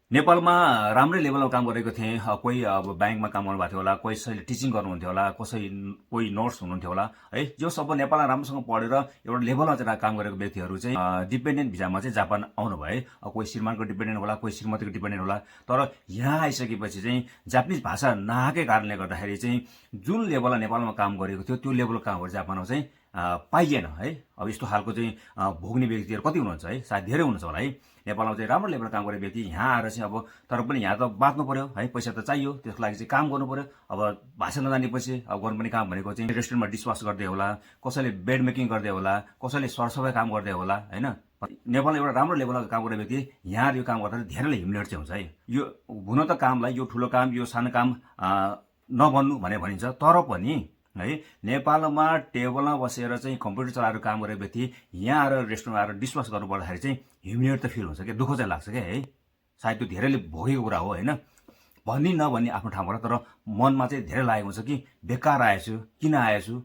नेपालमा राम्रै लेभलमा काम गरेको थिएँ। कोही अब ब्याङ्कमा काम गर्नुभएको थियो होला, कसैले टिचिङ गर्नुहुन्थ्यो होला, कोही नर्स हुनुहुन्थ्यो होला है। जो सब नेपालमा राम्रोसँग पढेर एउटा लेभलमा चाहिँ काम गरेको व्यक्तिहरू चाहिँ डिपेन्डेन्ट भिजामा चाहिँ जापान आउनुभयो है। कोही श्रीमानको डिपेन्डेन्ट होला, कोही श्रीमतीको डिपेन्डेन्ट होला। तर यहाँ आइसकेपछि चाहिँ जापानिज भाषा नआएकै कारणले गर्दाखेरि चाहिँ जुन लेभलमा नेपालमा काम गरेको थियो त्यो लेभलको कामहरू जापानमा चाहिँ पाइएन है। अब यस्तो खालको चाहिँ भोग्ने व्यक्तिहरू कति हुनुहुन्छ है, सायद धेरै हुनुहुन्छ होला है। नेपालमा चाहिँ राम्रो लेभलमा काम गरेको व्यक्ति यहाँ आएर चाहिँ अब तर पनि यहाँ त बाँच्नु पर्यो है, पैसा त चाहियो, त्यसको लागि चाहिँ काम गर्नु पर्यो। अब भाषा नजानेपछि अब गर्नुपर्ने काम भनेको चाहिँ रेस्टुरेन्टमा डिसवास गर्दै होला, कसैले बेड मेकिङ गर्दै होला, कसैले सरसफाइ काम गर्दै होला होइन। नेपालमा एउटा राम्रो लेभलमा काम गर्ने व्यक्ति यहाँ यो काम गर्दा धेरैले हिम्लेट चाहिँ हुन्छ है। यो हुन त कामलाई यो ठुलो काम यो सानो काम नभन्नु भनेर भनिन्छ, तर पनि है नेपालमा टेबलमा बसेर चाहिँ कम्प्युटर चलाएर काम गरेको व्यक्ति यहाँ आएर रेस्टुरेन्टमा आएर डिसवास गर्नु पर्दाखेरि चाहिँ ह्युमिलिएट त फिल हुन्छ क्या, दुःख चाहिँ लाग्छ क्या है। सायद त्यो धेरैले भोगेको कुरा हो होइन, भन्ने नभन्ने आफ्नो ठाउँबाट, तर मनमा चाहिँ धेरै लागेको हुन्छ कि बेकार आएछु, किन आएछु,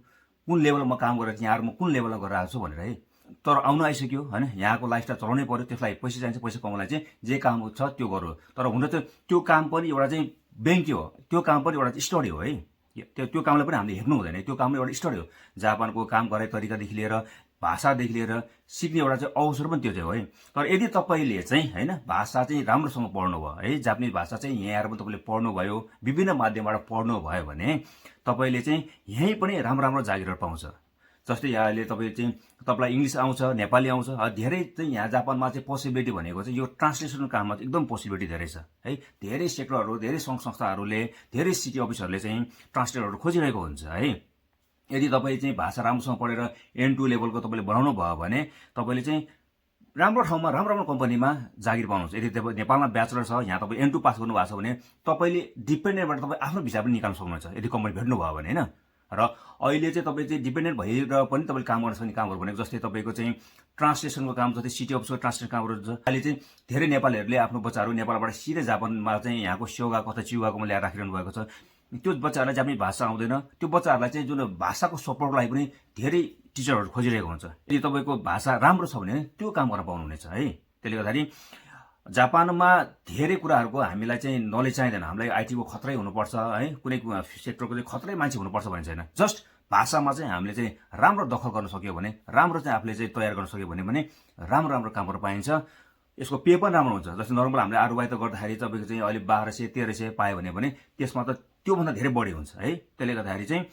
कुन लेभलमा काम गरेर चाहिँ यहाँ म कुन लेभलमा गरेर आएको छु भनेर है। तर आउनु आइसक्यो होइन, यहाँको लाइफस्टाइल चलाउनै पर्यो, त्यसलाई पैसा चाहिन्छ, पैसा कमाउनलाई चाहिँ जे काम छ त्यो गरौँ। तर हुन त त्यो काम पनि एउटा चाहिँ ब्याङ्क हो, त्यो काम पनि एउटा स्टडी हो है। त्यो कामलाई पनि हामीले हेर्नु हुँदैन, त्यो काम एउटा स्टडी हो। जापानको काम गर्ने तरिकादेखि लिएर भाषादेखि लिएर सिक्ने एउटा चाहिँ अवसर पनि त्यो चाहिँ हो है। तर यदि तपाईँले चाहिँ होइन भाषा चाहिँ राम्रोसँग पढ्नुभयो है, जापानिज भाषा चाहिँ यहाँ आएर पनि तपाईँले पढ्नुभयो, विभिन्न माध्यमबाट पढ्नुभयो भने तपाईँले चाहिँ यहीँ पनि राम्रो राम्रो जागिरहरू पाउँछ। जस्तै यहाँले तपाईँलाई इङ्ग्लिस आउँछ, नेपाली आउँछ, धेरै चाहिँ यहाँ जापानमा चाहिँ पोसिबिलिटी भनेको चाहिँ यो ट्रान्सलेसन काममा चाहिँ एकदम पोसिबिलिटी धेरै छ है। धेरै सेक्टरहरू, धेरै सङ्घ संस्थाहरूले, धेरै सिटी अफिसहरूले चाहिँ ट्रान्सलेटरहरू खोजिरहेको हुन्छ है। यदि तपाईँ चाहिँ भाषा राम्रोसँग पढेर N2 लेभलको तपाईँले बनाउनु भयो भने तपाईँले चाहिँ राम्रो ठाउँमा राम्रो राम्रो कम्पनीमा जागिर पाउनुहुन्छ। यदि तपाईँ नेपालमा ब्याचलर छ, यहाँ तपाईँ N2 पास गर्नुभएको छ भने तपाईँले डिपेन्डेन्टबाट तपाईँ आफ्नो भिसा पनि निकाल्न सक्नुहुन्छ यदि कम्पनी भेट्नु भयो भने होइन। र अहिले चाहिँ तपाईँ चाहिँ डिपेन्डेन्ट भएर पनि तपाईँले काम गर्न सक्ने कामहरू भनेको जस्तै तपाईँको चाहिँ ट्रान्सलेसनको काम, जस्तै सिटी अफिसको ट्रान्सलेसन कामहरू छ। अहिले चाहिँ धेरै नेपालीहरूले आफ्नो बच्चाहरू नेपालबाट सिधै जापानमा चाहिँ यहाँको स्योगाको अथवा चिउगाकोमा ल्याएर राखिरहनु भएको छ। त्यो बच्चाहरूलाई जापानिज भाषा आउँदैन, त्यो बच्चाहरूलाई चाहिँ जुन भाषाको सपोर्टको लागि पनि धेरै टिचरहरू खोजिरहेको हुन्छ। यदि तपाईँको भाषा राम्रो छ भने त्यो काम गर्न पाउनुहुनेछ है। त्यसले गर्दाखेरि जापानमा धेरै कुराहरूको हामीलाई चाहिँ नलेज चाहिँदैन। हामीलाई आइटीको खत्रै हुनुपर्छ है, कुनै सेक्टरको चाहिँ खत्रै मान्छे हुनुपर्छ भन्ने छैन। जस्ट भाषामा चाहिँ हामीले चाहिँ राम्रो दखल गर्न सक्यो भने, राम्रो चाहिँ आफूले चाहिँ तयार गर्न सक्यो भने राम्रो राम्रो कामहरू पाइन्छ। यसको पे पनि राम्रो हुन्छ। जस्तै नर्मल हामीले आरुवाई त गर्दाखेरि तपाईँको चाहिँ अहिले 1200-1300 पायो भने त्यसमा त त्योभन्दा धेरै बढी हुन्छ है। त्यसले गर्दाखेरि चाहिँ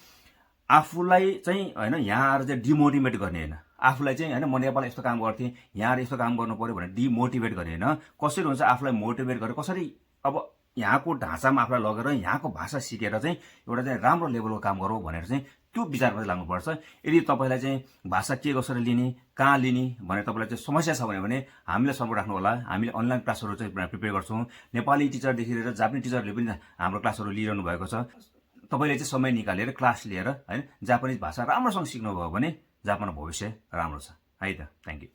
आफूलाई चाहिँ होइन यहाँ आएर चाहिँ डिमोटिभेट गर्ने होइन, आफूलाई चाहिँ होइन म नेपालमा यस्तो काम गर्थेँ, यहाँ आएर यस्तो काम गर्नु पर्यो भनेर डिमोटिभेट गर्ने होइन। कसरी हुन्छ आफूलाई मोटिभेट गरेर कसरी अब यहाँको ढाँचामा आफूलाई लगेर यहाँको भाषा सिकेर चाहिँ एउटा चाहिँ राम्रो लेभलको काम गरौँ भनेर चाहिँ त्यो विचारमा लाग्नुपर्छ। यदि तपाईँलाई चाहिँ भाषा के कसरी लिने, कहाँ लिने भनेर तपाईँलाई चाहिँ समस्या छ भने हामीलाई सम्पर्क राख्नु होला। हामीले अनलाइन क्लासहरू चाहिँ प्रिपेयर गर्छौँ। नेपाली टिचरदेखि लिएर जापानिज टिचरले पनि हाम्रो क्लासहरू लिइरहनु भएको छ। तपाईँले चाहिँ समय निकालेर क्लास लिएर होइन जापानिज भाषा राम्रोसँग सिक्नुभयो भने जापानको भविष्य राम्रो छ है त। Thank you.